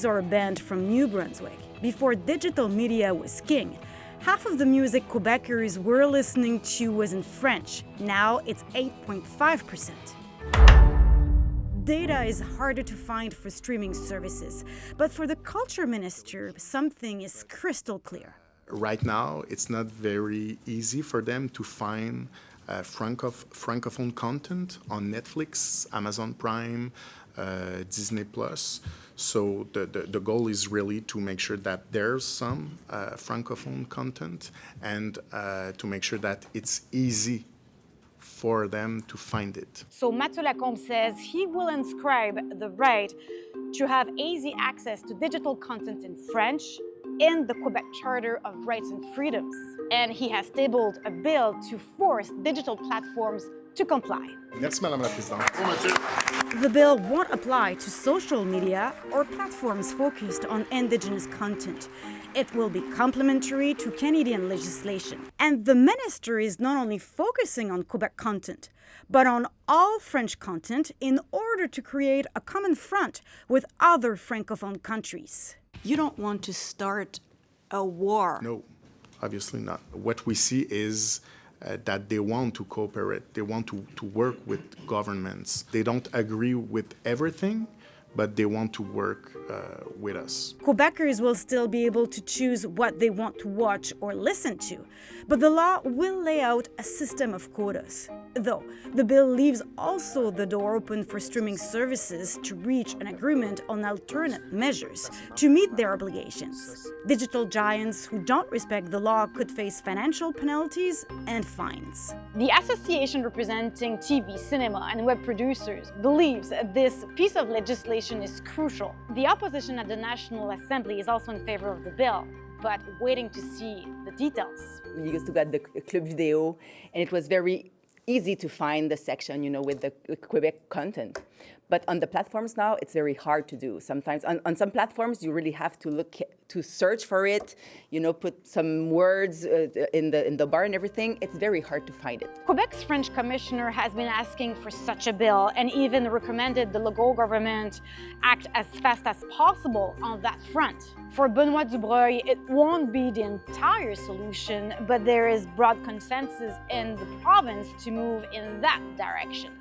movies are banned from New Brunswick. Before digital media was king, half of the music Quebecers were listening to was in French. Now it's 8.5%. Data is harder to find for streaming services, but for the culture minister, something is crystal clear. Right now, it's not very easy for them to find francophone content on Netflix, Amazon Prime, Disney+. So the goal is really to make sure that there's some francophone content and to make sure that it's easy for them to find it. So Mathieu Lacombe says he will inscribe the right to have easy access to digital content in French in the Quebec Charter of Rights and Freedoms. And he has tabled a bill to force digital platforms to comply. Merci, Madame la Présidente. Bonjour, Mathieu. The bill won't apply to social media or platforms focused on Indigenous content. It will be complementary to Canadian legislation. And the minister is not only focusing on Quebec content, but on all French content in order to create a common front with other Francophone countries. You don't want to start a war. No, obviously not. What we see is that they want to cooperate. They want to work with governments. They don't agree with everything, but they want to work with us. Quebecers will still be able to choose what they want to watch or listen to, but the law will lay out a system of quotas. Though, the bill leaves also the door open for streaming services to reach an agreement on alternate measures to meet their obligations. Digital giants who don't respect the law could face financial penalties and fines. The association representing TV, cinema, and web producers believes this piece of legislation is crucial. The opposition at the National Assembly is also in favor of the bill, but waiting to see the details. We used to get the Club Video, and it was very easy to find the section, with the Quebec content. But on the platforms now, it's very hard to do. Sometimes on some platforms, you really have to search for it, put some words in the bar and everything. It's very hard to find it. Quebec's French commissioner has been asking for such a bill and even recommended the Legault government act as fast as possible on that front. For Benoit Dubreuil, it won't be the entire solution, but there is broad consensus in the province to move in that direction.